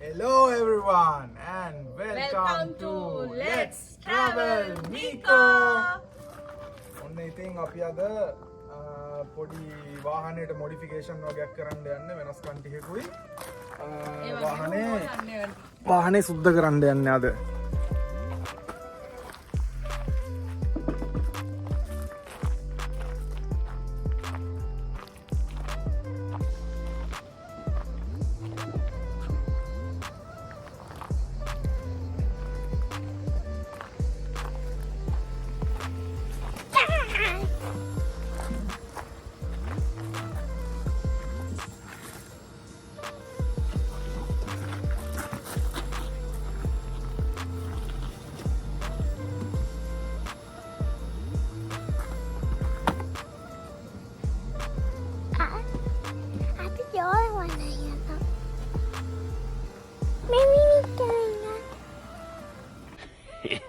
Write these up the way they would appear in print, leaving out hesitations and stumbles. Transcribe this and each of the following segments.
Hello everyone and welcome to Let's Travel Nico. ඔන්න ඉතින් අපි අද පොඩි වාහනයට මොඩිෆිකේෂන් වගේක් කරන්න යන්නේ වෙනස්කම් ටිකකුයි. වාහනේ සුද්ධ කරන්න යන්නේ අද.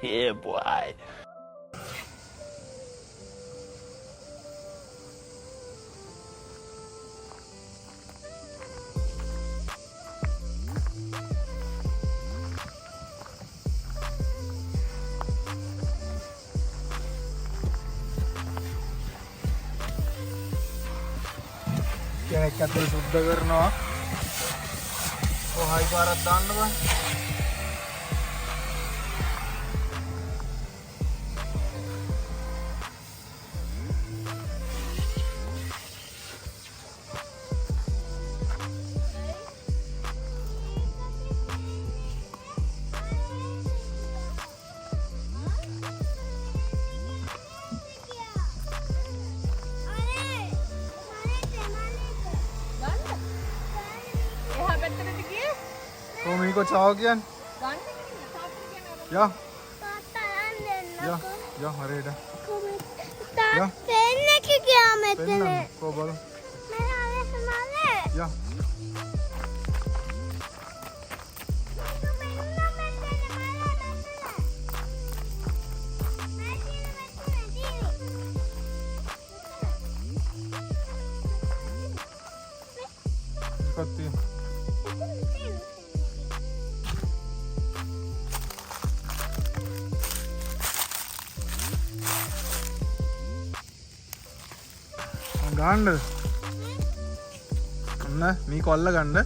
Yeah, boy. කෙනෙක් ඇතුළේ සුද්ධ කරනවා. කොහයි පාරක් දාන්න බෑ. Miko ciao again. Ya. Ya, ya, hari dah. Ya. Penna ke gaya metne. Penna, ko bol. Mera ave samale. Ya. Ikut dia. ගන්න ඔන්න මේ කොල්ල ගන්න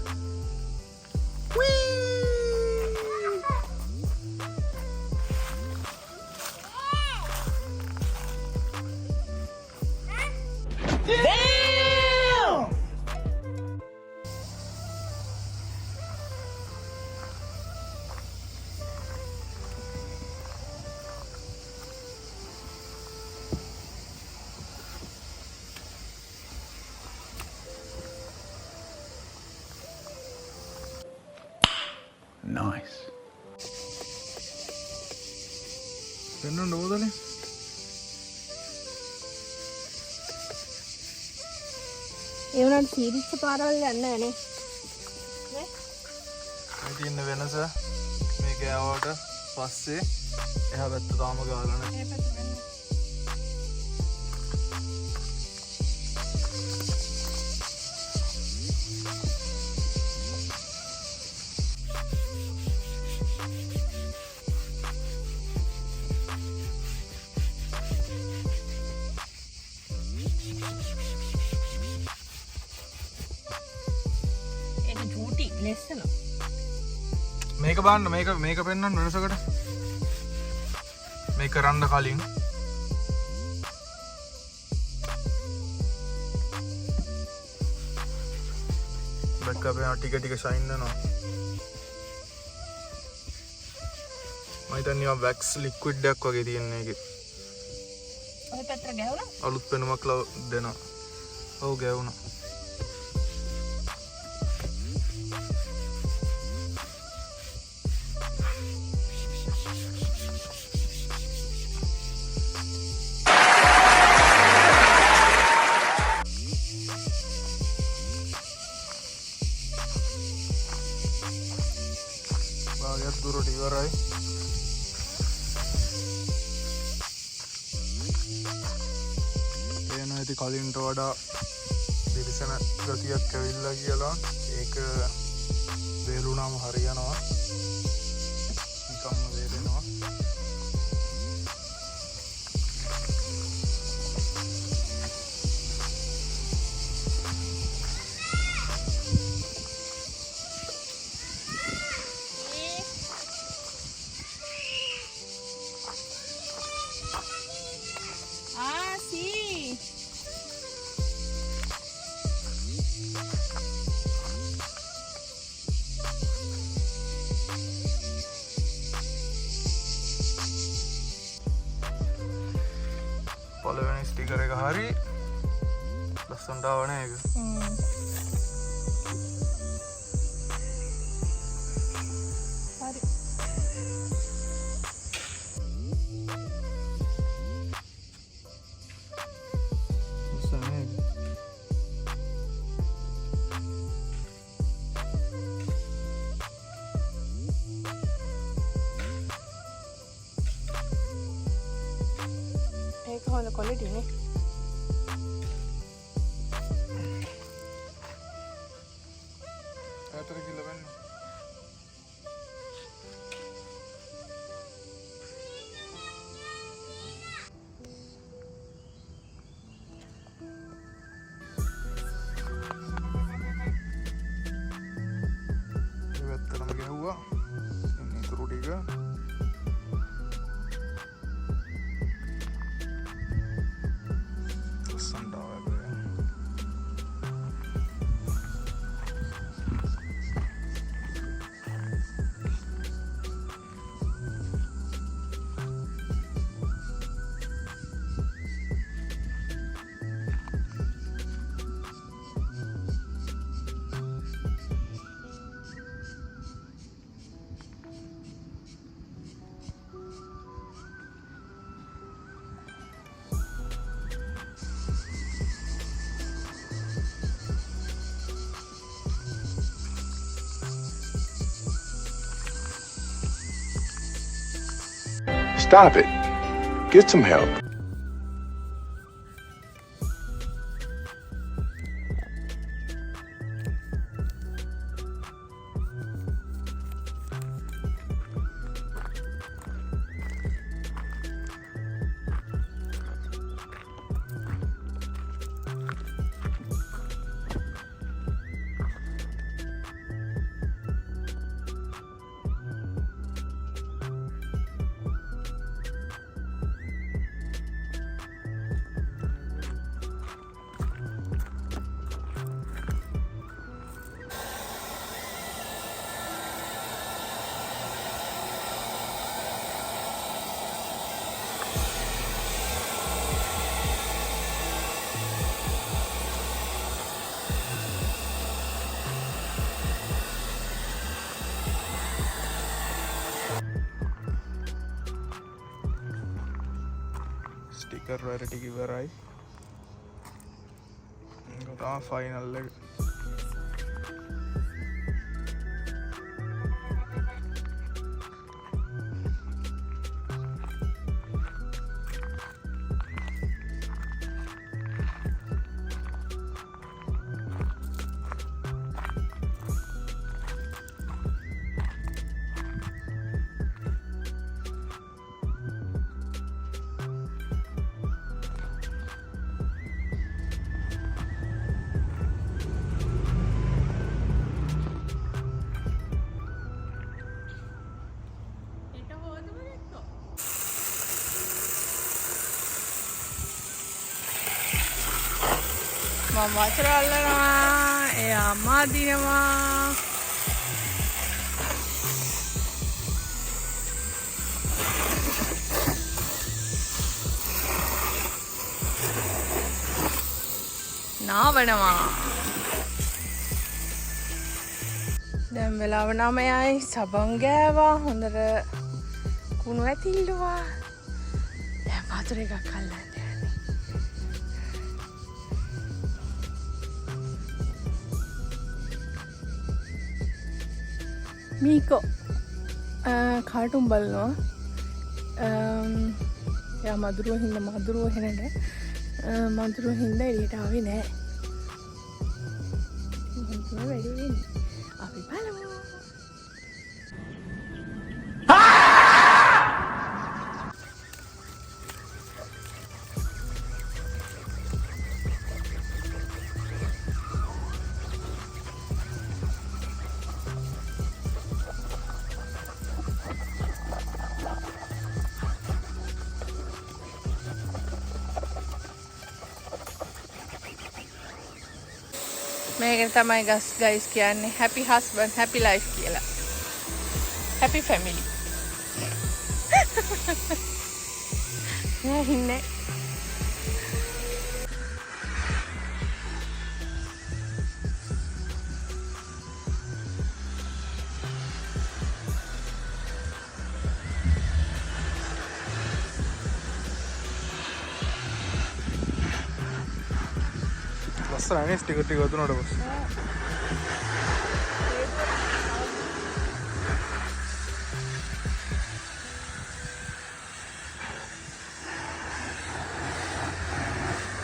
Nice. පෙන්වන්න ඕදනේ ඒ වුණාට සීරිස් පාරවල් යන්න නැහැ නේ. මේ තියෙන වෙනස මේ ගෑවට පස්සේ එහා පැත්ත තාම ගාලා නැහැ. මේක බලන්න මේක පෙන්වන්න වෙනසකට මේක කරන්න කලින් බැක් අපේ ටික ටික ෂයින් වෙනවා. මම හිතන්නේ වැක්ස් ලික්විඩ් එකක් වගේ තියෙන එකේ. ඔය පැත්තට ගැහුණා? අලුත් පෙනුමක් දෙනවා. ඔව් ගැහුණා. Bahaya turun di warai. ඇති කලින්ට වඩා දිරිසන ගතියක් ඇවිල්ලා කියලා ඒක වේලුණා වුණාම හරියනවා. නිකම්ම වේදෙනවා. පළවෙනි ස්ටිකර් එක හරි ලස්සනට ආවනේ ඒක. හරි. ලස්සන නේද? ඒක හොඳ quality නේ. ඇතර කිලෝ වෙන්නේ. ඒ වැත්තටම ගැහුවා. ඉන්නේ ඉතුරු ටික. Stop it. Get some help. Sticker වැඩ ටික ඉවරයි. ඒක තමයි ෆයිනල් එක. මම වතුර අල්ලනවා. එයා අම්මා දිනවා. නාවනවා. දැන් වෙලාව 9යි. සබන් ගෑවා. හොඳට කුණු ඇතිල්ලුවා. දැන් වතුර එකක් අල්ලන්න. මීකෝ කාටුම් බලනවා. එයා මදුරුව හින්දා මදුරුව හෙනට මදුරුව හින්දා එළියට ආවේ නෑ. මොකද වැඩි වෙන්නේ? අපි බලමු. මේකට තමයි ගයිස් කියන්නේ happy husband happy life කියලා. happy family. ඉන්නේ. ලස්සනනේ ස්ටිකර් ටික වතුනට පස්සේ.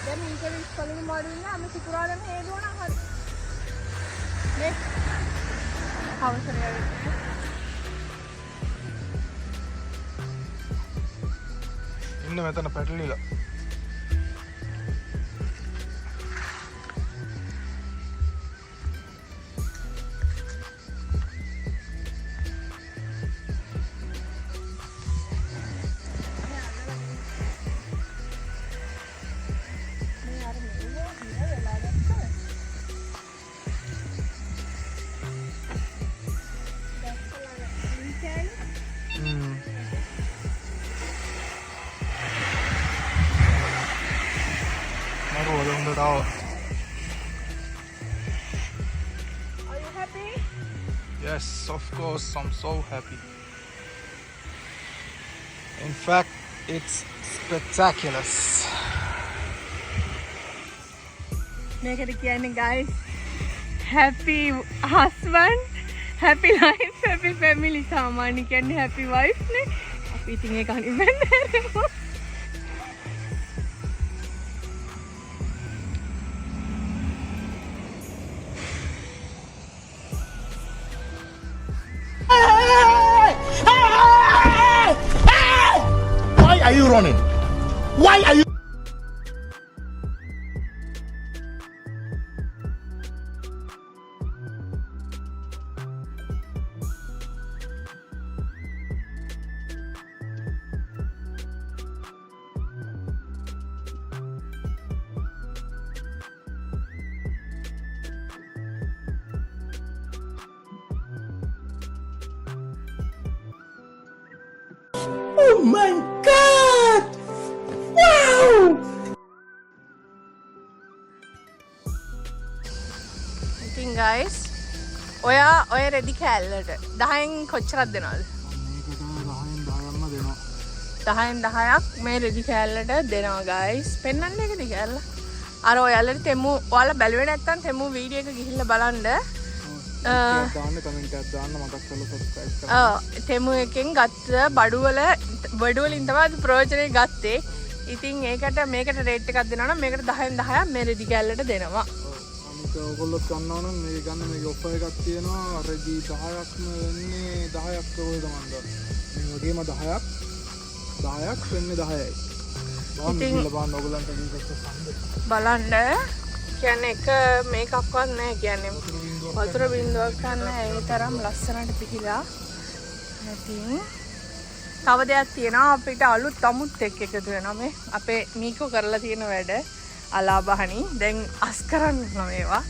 දැන් මේකේ ඉස්කෝලේ මොඩින් නම් සිකුරාදම හේදුවනම් හරි. නේ. අවසරය වෙන්නේ. ඉන්න මෙතන පැටලිලා. Are you happy? Yes, of course, I'm so happy. In fact, it's spectacular. මේකට කියන්නේ guys happy husband happy life happy family සාමාන්‍ය කියන්නේ happy wife නේ අපි ඉතින් ඒක අනිවාර්යයෙන්ම Why are you running? Why are you? Oh my God! Wow! ඉතින් guys ඔය රෙදි කෑල්ලට 10න් කොච්චරක් දෙනවද? මේකට 10න් 10ක්ම දෙනවා. 10න් 10ක් මේ රෙදි කෑල්ලට දෙනවා guys. පෙන්නන්න එකද කෑල්ල? අර ඔයාලට තෙමු ඔයාලා බැලුවේ නැත්නම් තෙමු වීඩියෝ එක ගිහිල්ලා බලන්න. දාන්න කමෙන්ට් එකක් දාන්න මතක් කරලා subscribe කරන්න. තෙමු එකෙන් ගත්ත බඩුවලින් තමයි ප්‍රයෝජනෙ ගත්තේ. ඉතින් මේකට රේට් එකක් දෙනවා නම් මේකට 10න් 10ක් මේ රෙදි කෑල්ලට දෙනවා. අනික ඔයගොල්ලොත් ගන්නවා නම් මේක ගන්න මේකේ ඔෆර් එකක් තියෙනවා. රෙදි 10ක්ම වෙන්නේ 10ක් කොහෙද මන්ද? මේ වගේම 10ක් වෙන්නේ 10යි. ඉතින් බලන්න ඔයගොල්ලන්ට මේක සම්බන්ධ බලන්න කියන්නේ එක මේකක්වත් නැහැ කියන්නේ වතුර බින්දුවක් නැහැ ඒ තරම් ලස්සනට පිහිලා. ඉතින් තව දෙයක් තියෙනවා අපිට අලුත් අමුත් එක්ක එකතු වෙනවා මේ අපේ මීකෝ කරලා තියෙන වැඩ අලාබහනි දැන් අස් කරන්න මේවා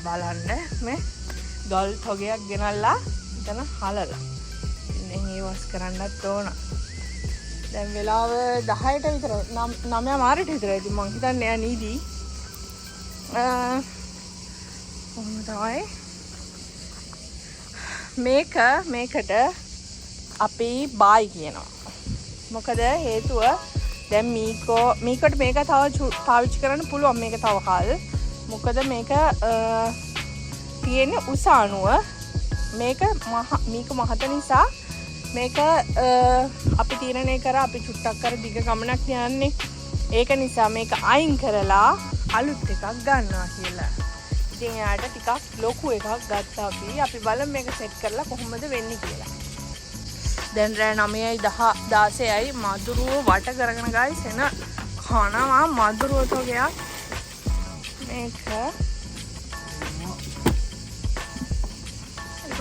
බලන්න මේ ගල් තොගයක් ගෙනල්ලා එතන හලලා ඉතින් ඒ වස් කරන්නත් ඕන. දැන් වෙලාව 10ට විතර 9 මාරට විතර ඉතින් මං හිතන්නේ එයා නීදී කොහොමද තමයි මේකට අපි බායි කියනවා. මොකද හේතුව දැන් මීකොට මේක තව පාවිච්චි කරන්න පුළුවන් මේක තව කල්. මොකද මේක තියෙන්නේ උස අණුව. මේක මීක මහත නිසා මේක අපි තීරණය කරා අපි චුට්ටක් කර දිග ගමනක් යන්නේ. ඒක නිසා මේක අයින් කරලා අලුත් එකක් ගන්නවා කියලා. ඉතින් එයාට ටිකක් ලොකු එකක් ගත්තා අපි බලමු මේක සෙට් කරලා කොහොමද වෙන්නේ කියලා. දැන් රෑ 9යි 16යි මදුරුව වට කරගෙන ගයිස් එන කනවා මදුරුව තෝගයක් මේක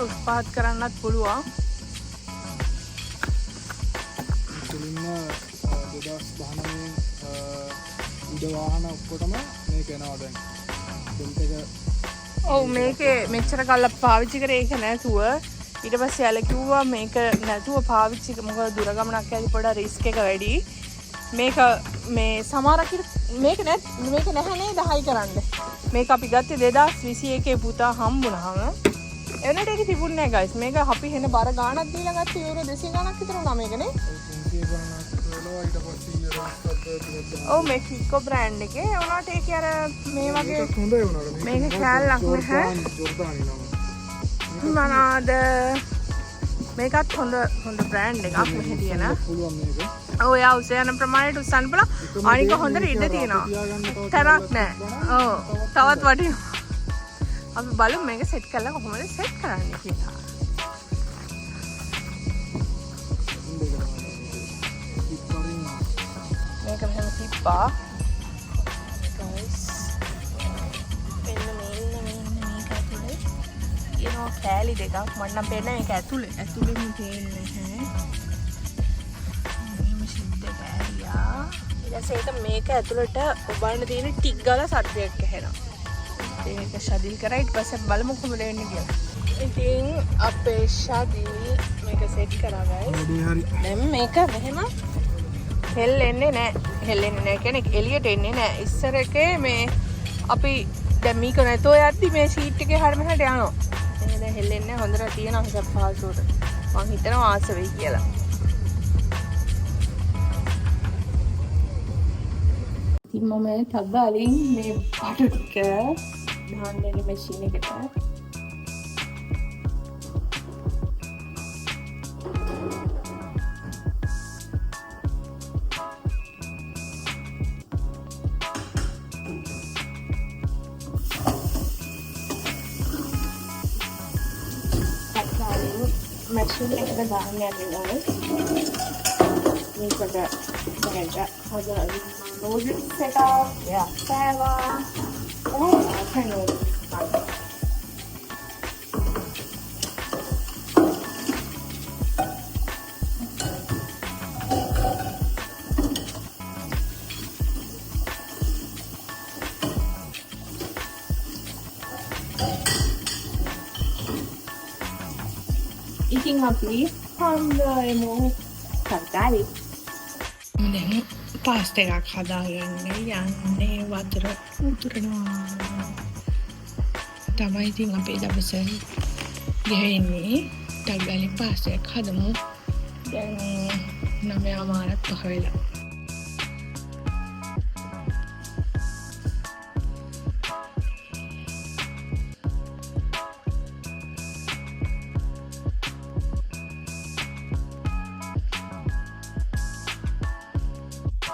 උත්පාද කරන්නත් පුළුවන්. මුලින්ම 2019 උඩ වාහන ඔක්කොටම මේක එනවා දැන්. බෙල්ට් එක ඔව් මේකේ මෙච්චර කල්ලා පාවිච්චි කරේ ඒක නැතුව ඊට පස්සේ යාළ කිව්වා මේක නැතුව පාවිච්චි මොකද දුර ගමනක් ඇති පොඩ රිස්ක් එක වැඩි. මේක මේ සමහරක් මේක නැහැ නේද හයි කරන්න. මේක අපි ගත්තේ 2021 පුතා හම්බුනහම. එවනට ඒක තිබුණේ නැහැ guys. මේක අපි හෙන බර ගාණක් දීලා ගත්තේ යුරෝ 200 ගාණක් විතර වුණා මේකනේ. ඔව් මේ කික්කෝ බ්‍රෑන්ඩ් එකේ උනාට ඒක අර මේ වගේ හොඳයි වුණාට මේක කෑල්ලක් නැහැ. ජෝර්දානි නම. මොනවාද මේකත් හොඳ බ්‍රෑන්ඩ් එකක් මෙහෙ තියෙන. පුළුවන් මේක. ඔව් යා උසේ යන ප්‍රමාණයට උස්සන්න පුළුවන්. අනික හොඳට ඉඩ තියෙනවා. තරක් නැහැ. ඔව් තවත් වටිනවා. අපි බලමු මේක සෙට් කරලා කොහොමද සෙට් කරන්නේ කියලා. මේක මෙහෙම තිබ්බා. guys මෙන්න මේක ඇතුලේ ඒනවා කෑලි දෙකක් මම නම් පෙන්නන්නේ මේක ඇතුලේම තියෙන්නේ නැහැ. මේ සිද්ද කෑලියා. ඊට පස්සේ ඒක මේක ඇතුලට ඔබන්න තියෙන ටික් ගාලා සද්දයක් ඇහෙනවා. ඒක ශදිල් කරා ඊට පස්සේ බලමු කොහොමද වෙන්නේ කියලා. ඉතින් අපේ ශදිල් මේක සෙට් කරා guys. දැන් මේක මෙහෙම හෙල්ලෙන්නේ නැහැ කියන්නේ එළියට එන්නේ නැහැ. ඉස්සර එකේ මේ අපි දැන් මේක නැතෝ යද්දි මේ ෂීට් එකේ හැර මෙහාට යනවා. එහෙනම් දැන් හෙල්ලෙන්නේ හොඳට තියෙනවා හිතක් පහසුවට. මං හිතනවා ආස වෙයි කියලා. ඉතින් මම තග්ගාලින් මේ පාට ටික දාන්නේ මැෂින් එකට. machine එකට දාන්න යනවා. මේකට දැන් හදලා noodles එක සෑවා. ඉතින් අපි හම්බෙමු තර්කාරි. දැන් පාස්ටා එකක් හදාගන්න යන්නේ වතුර උතුරනවා. තමයි ඉතින් අපේ දවස ගෙවෙන්නේ. තර්කාරි පාස්ටා එකක් හදමු. දැන් 9:00 පහ වෙලා.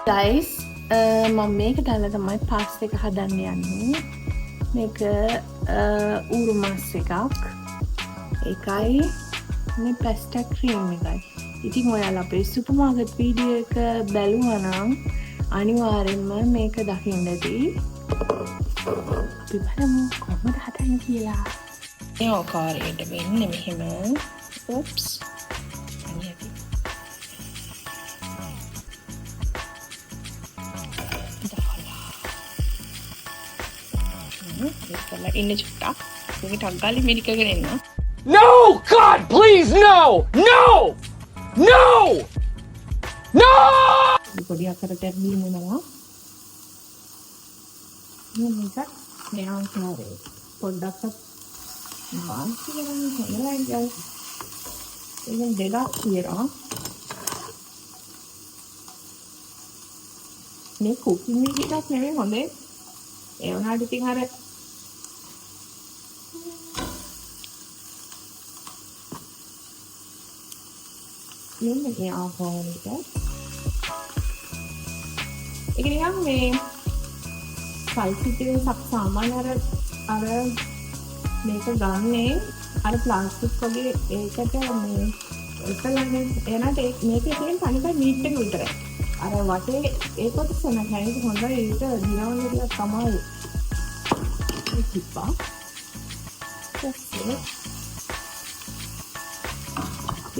guys මම මේක දාලා තමයි පාස්ටා එක හදන්න යන්නේ. මේක ඌරු මාස් එකක්. ඒකයි මේ පාස්ටා ක්‍රීම් එකයි. ඉතින් ඔයාලා අපේ සුපර් මාකට් වීඩියෝ එක බැලුවා නම් අනිවාර්යෙන්ම මේක දකින්න ඇති. අපි බලමු කොහොමද හදන්නේ කියලා. මේ ආකාරයට වෙන්නේ මෙහෙම. oops ඉන්න චුට්ටක් මේක ටග්ගාලි මෙඩිකගෙන එන්න. No! God, please, no! No! No! No! පොඩි අතරට ඇවිල්ලා මේක මෙහාන් කරේ පොඩ්ඩක් වාන්සි කරන්නේ හොඳයි guys. ඉතින් දෙකක් තියෙනවා. මේ කුකින් එකක් නෙවෙයි හොඳේ. ඒ වුණාට ඉතින් අර මේ ආපෝනිට ඒක නිකන් මේ සල්සිතේ සාමාන්‍ය අර මේක ගන්නේ අර ප්ලාස්ටික් වගේ ඒකට මේ එකලන්නේ එනට මේකේ තියෙන තනිකර මීට් එක විතරයි. අර වටේ ඒකත් සනහයි හොඳයි ඒක දිනවල විතර තමයි කිප්පා.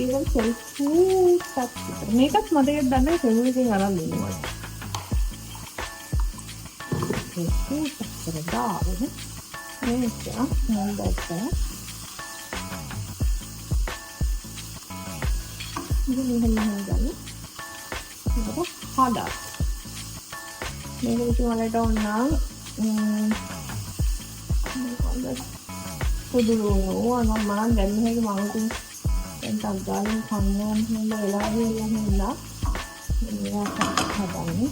ඒක සෙල්ෆ් මේකත් මතකද දන්නේ සෙල්ෆ්ගෙන් අරන් දෙනවා. ඒක මේක මම දැක්කා. ඉතින් මෙහෙම ගන්න. මේක හදා. මේක ඉතින් වලට ඕන කුදුරු මම දැන් මේක මම ඉතින් දැන් තත්ගාලින් කන්නෝම් හොඳ වෙලා ගියලා මේක හදන්නේ.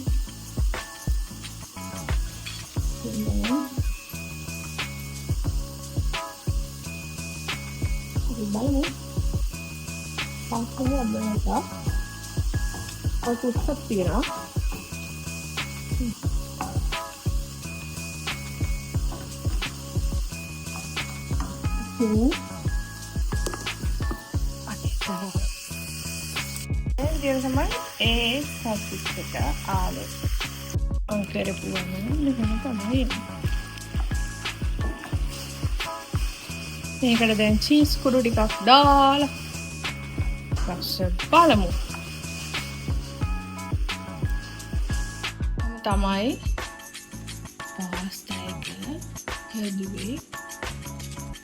බලමු. පස්සේ අදට අතුස්සක් තියෙනවා. Dia sama satu kita ada angker pulang ni mana main. Ini kada dan cheese kudu dikak dal. Rasa balamu. Tamai pasta එක හැදුවේ.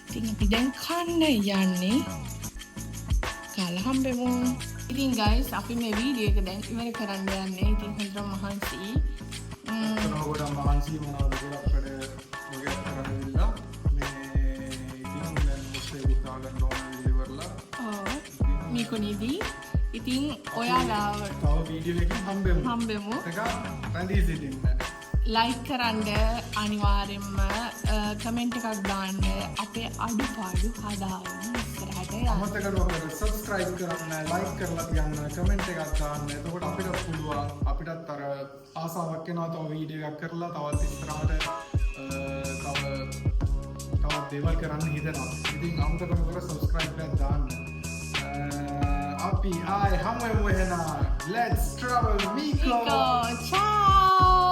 ඉතින් අපි දැන් කන්න යන්නේ. කාලා හම්බෙමු. ඉතින් guys අපි මේ වීඩියෝ එක දැන් ඉවර කරන්න යන්නේ. ඉතින් හොඳට මහන්සි. ගොඩක් මහන්සි මොනවද කියලා අපිට ඔය කරන්න මේ ඉතින් දැන් මොස්සේ උත්සාහ ගන්න ඕන ඉවරලා. මේකොනේදී ඉතින් ඔයාලා තව වීඩියෝ එකකින් හම්බෙමු. ඒක රැඳී සිටින්න. ලයික් කරන්න අනිවාර්යෙන්ම කමෙන්ට් එකක් දාන්න අපේ අඩුපාඩු හදාගන්න ඉස්සරහට යන්න. අමතක නොකර subscribe කරන්න, like කරලා තියන්න, comment එකක් දාන්න. එතකොට අපිටත් පුළුවන් අපිටත් අර ආසාවක් වෙනවා තව වීඩියෝ එකක් කරලා තවත් ඉස්සරහට තව දේවල් කරන්න හිතෙනවා. ඉතින් අමතක නොකර subscribe එකක් දාන්න. අපි ආයේ හමු වෙමු එහෙනම්. Let's travel Miko. Ciao.